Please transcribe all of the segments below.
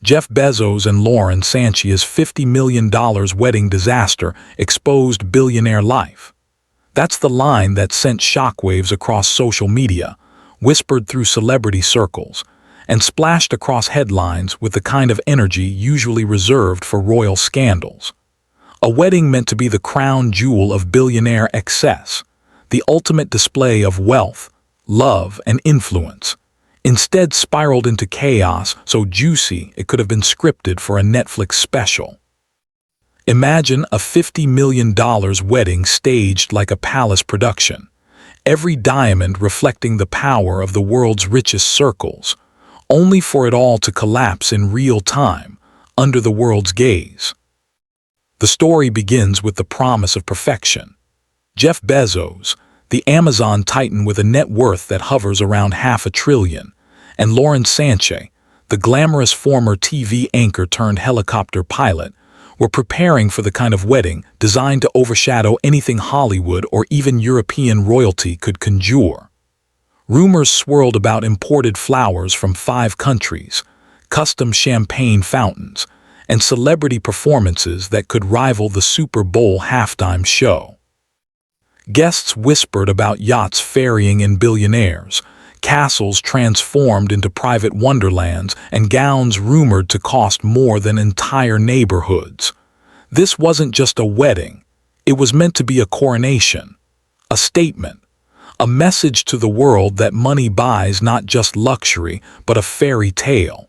Jeff Bezos and Lauren Sanchez's $50 million wedding disaster exposed billionaire life. That's the line that sent shockwaves across social media, whispered through celebrity circles, and splashed across headlines with the kind of energy usually reserved for royal scandals. A wedding meant to be the crown jewel of billionaire excess, the ultimate display of wealth, love, and influence, instead spiraled into chaos so juicy it could have been scripted for a Netflix special. Imagine a $50 million wedding staged like a palace production, every diamond reflecting the power of the world's richest circles, only for it all to collapse in real time, under the world's gaze. The story begins with the promise of perfection. Jeff Bezos, the Amazon titan with a net worth that hovers around $500 billion, and Lauren Sanchez, the glamorous former TV anchor turned helicopter pilot, were preparing for the kind of wedding designed to overshadow anything Hollywood or even European royalty could conjure. Rumors swirled about imported flowers from 5 countries, custom champagne fountains, and celebrity performances that could rival the Super Bowl halftime show. Guests whispered about yachts ferrying in billionaires, castles transformed into private wonderlands, and gowns rumored to cost more than entire neighborhoods. This wasn't just a wedding. It was meant to be a coronation, a statement, a message to the world that money buys not just luxury, but a fairy tale.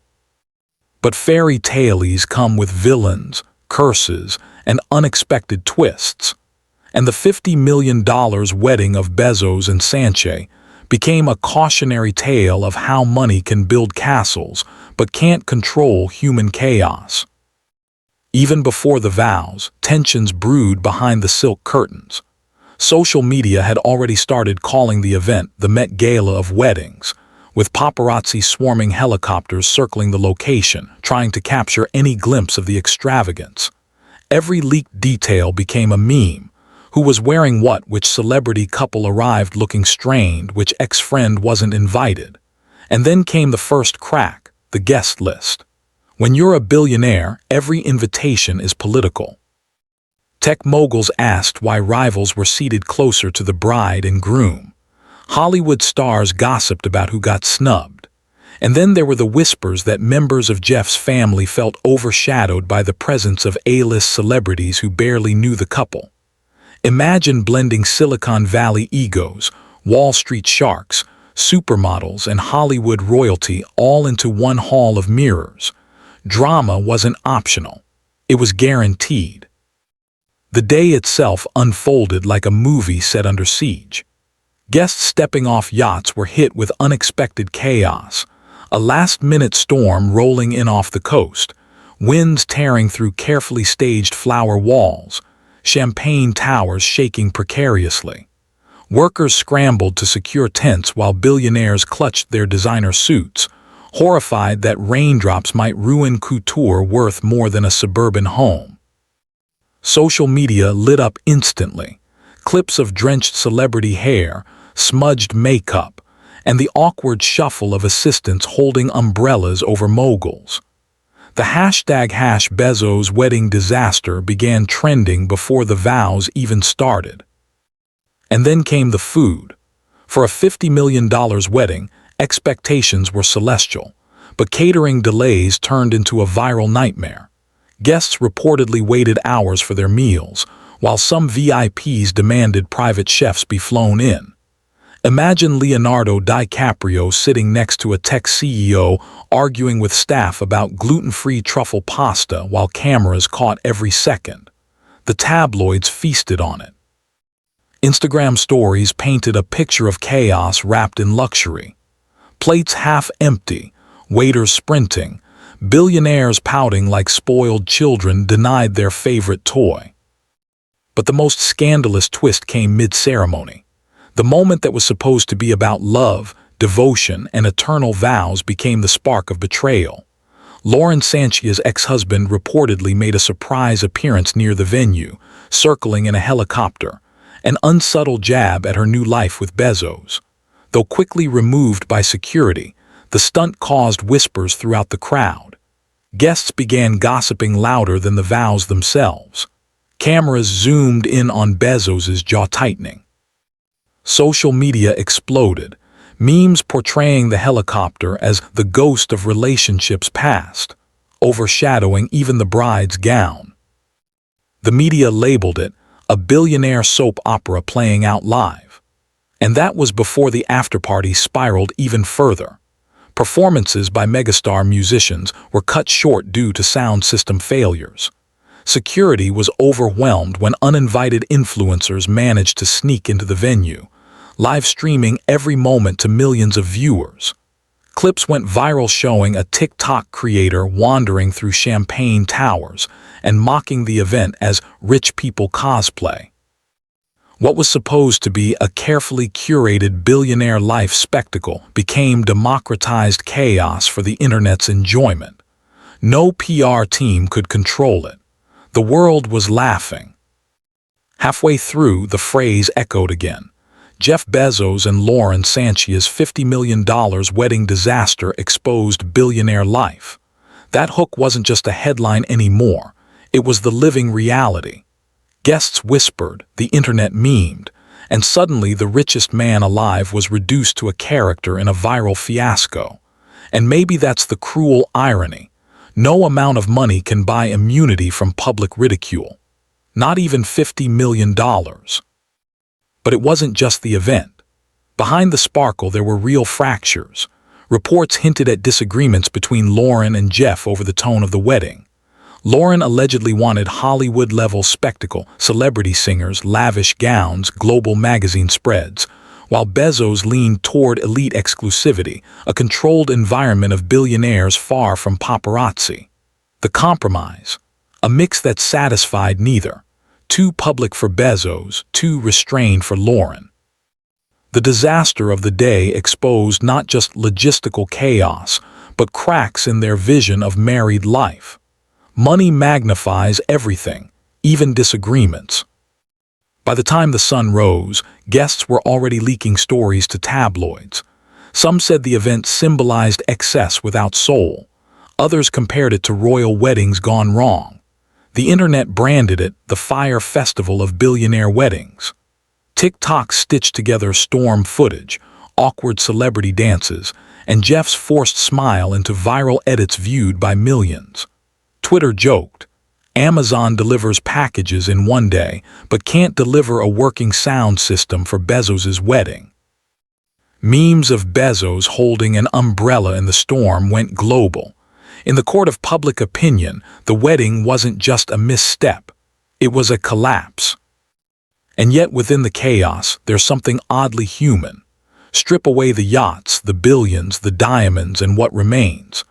But fairy tales come with villains, curses, and unexpected twists. And the $50 million wedding of Bezos and Sanchez became a cautionary tale of how money can build castles but can't control human chaos. Even before the vows, tensions brewed behind the silk curtains. Social media had already started calling the event the Met Gala of weddings, with paparazzi swarming helicopters circling the location, trying to capture any glimpse of the extravagance. Every leaked detail became a meme. Who was wearing what, which celebrity couple arrived looking strained, which ex-friend wasn't invited. And then came the first crack, the guest list. When you're a billionaire, every invitation is political. Tech moguls asked why rivals were seated closer to the bride and groom. Hollywood stars gossiped about who got snubbed. And then there were the whispers that members of Jeff's family felt overshadowed by the presence of A-list celebrities who barely knew the couple. Imagine blending Silicon Valley egos, Wall Street sharks, supermodels, and Hollywood royalty all into one hall of mirrors. Drama wasn't optional. It was guaranteed. The day itself unfolded like a movie set under siege. Guests stepping off yachts were hit with unexpected chaos. A last-minute storm rolling in off the coast, winds tearing through carefully staged flower walls, champagne towers shaking precariously. Workers scrambled to secure tents while billionaires clutched their designer suits, horrified that raindrops might ruin couture worth more than a suburban home. Social media lit up instantly. Clips of drenched celebrity hair, smudged makeup, and the awkward shuffle of assistants holding umbrellas over moguls. The #Bezos wedding disaster began trending before the vows even started. And then came the food. For a $50 million wedding, expectations were celestial, but catering delays turned into a viral nightmare. Guests reportedly waited hours for their meals, while some VIPs demanded private chefs be flown in. Imagine Leonardo DiCaprio sitting next to a tech CEO arguing with staff about gluten-free truffle pasta while cameras caught every second. The tabloids feasted on it. Instagram stories painted a picture of chaos wrapped in luxury. Plates half empty, waiters sprinting, billionaires pouting like spoiled children denied their favorite toy. But the most scandalous twist came mid-ceremony. The moment that was supposed to be about love, devotion, and eternal vows became the spark of betrayal. Lauren Sanchez's ex-husband reportedly made a surprise appearance near the venue, circling in a helicopter, an unsubtle jab at her new life with Bezos. Though quickly removed by security, the stunt caused whispers throughout the crowd. Guests began gossiping louder than the vows themselves. Cameras zoomed in on Bezos's jaw tightening. Social media exploded, memes portraying the helicopter as the ghost of relationships past, overshadowing even the bride's gown. The media labeled it a billionaire soap opera playing out live. And that was before the afterparty spiraled even further. Performances by megastar musicians were cut short due to sound system failures. Security was overwhelmed when uninvited influencers managed to sneak into the venue, live streaming every moment to millions of viewers. Clips went viral showing a TikTok creator wandering through champagne towers and mocking the event as rich people cosplay. What was supposed to be a carefully curated billionaire life spectacle became democratized chaos for the internet's enjoyment. No PR team could control it. The world was laughing. Halfway through, the phrase echoed again. Jeff Bezos and Lauren Sanchez's $50 million wedding disaster exposed billionaire life. That hook wasn't just a headline anymore. It was the living reality. Guests whispered, the internet memed, and suddenly the richest man alive was reduced to a character in a viral fiasco. And maybe that's the cruel irony. No amount of money can buy immunity from public ridicule. Not even $50 million. But it wasn't just the event. Behind the sparkle there were real fractures. Reports hinted at disagreements between Lauren and Jeff over the tone of the wedding. Lauren allegedly wanted Hollywood-level spectacle, celebrity singers, lavish gowns, global magazine spreads, while Bezos leaned toward elite exclusivity, a controlled environment of billionaires far from paparazzi. The compromise, a mix that satisfied neither, too public for Bezos, too restrained for Lauren. The disaster of the day exposed not just logistical chaos, but cracks in their vision of married life. Money magnifies everything, even disagreements. By the time the sun rose, guests were already leaking stories to tabloids. Some said the event symbolized excess without soul. Others compared it to royal weddings gone wrong. The internet branded it the Fire Festival of billionaire weddings. TikTok stitched together storm footage, awkward celebrity dances, and Jeff's forced smile into viral edits viewed by millions. Twitter joked, Amazon delivers packages in one day, but can't deliver a working sound system for Bezos's wedding. Memes of Bezos holding an umbrella in the storm went global. In the court of public opinion, the wedding wasn't just a misstep. It was a collapse. And yet within the chaos, there's something oddly human. Strip away the yachts, the billions, the diamonds, and what remains.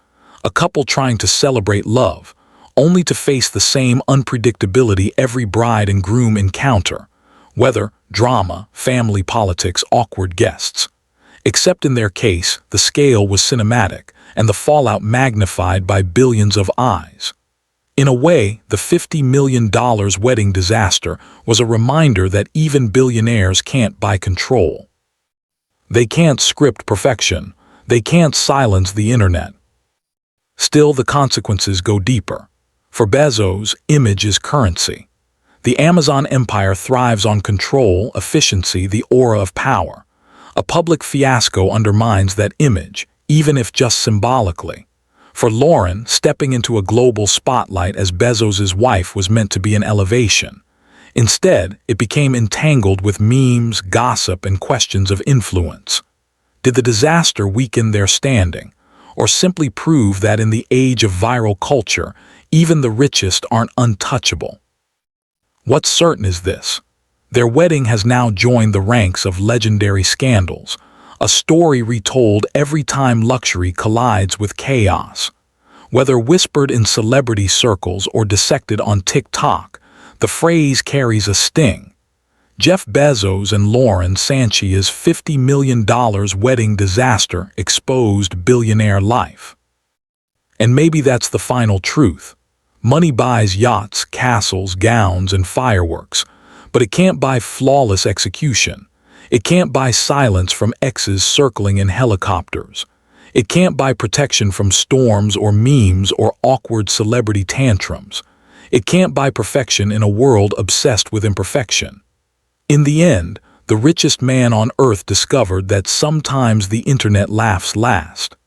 A couple trying to celebrate love, only to face the same unpredictability every bride and groom encounter. Weather, drama, family politics, awkward guests. Except in their case, the scale was cinematic, and the fallout magnified by billions of eyes. In a way, the $50 million wedding disaster was a reminder that even billionaires can't buy control. They can't script perfection. They can't silence the internet. Still, the consequences go deeper. For Bezos, image is currency. The Amazon empire thrives on control, efficiency, the aura of power. A public fiasco undermines that image, even if just symbolically. For Lauren, stepping into a global spotlight as Bezos's wife was meant to be an elevation. Instead, it became entangled with memes, gossip, and questions of influence. Did the disaster weaken their standing, or simply prove that in the age of viral culture, even the richest aren't untouchable? What's certain is this: their wedding has now joined the ranks of legendary scandals, a story retold every time luxury collides with chaos. Whether whispered in celebrity circles or dissected on TikTok, the phrase carries a sting. Jeff Bezos and Lauren Sanchez's $50 million wedding disaster exposed billionaire life. And maybe that's the final truth. Money buys yachts, castles, gowns, and fireworks, but it can't buy flawless execution. It can't buy silence from exes circling in helicopters. It can't buy protection from storms or memes or awkward celebrity tantrums. It can't buy perfection in a world obsessed with imperfection. In the end, the richest man on earth discovered that sometimes the internet laughs last.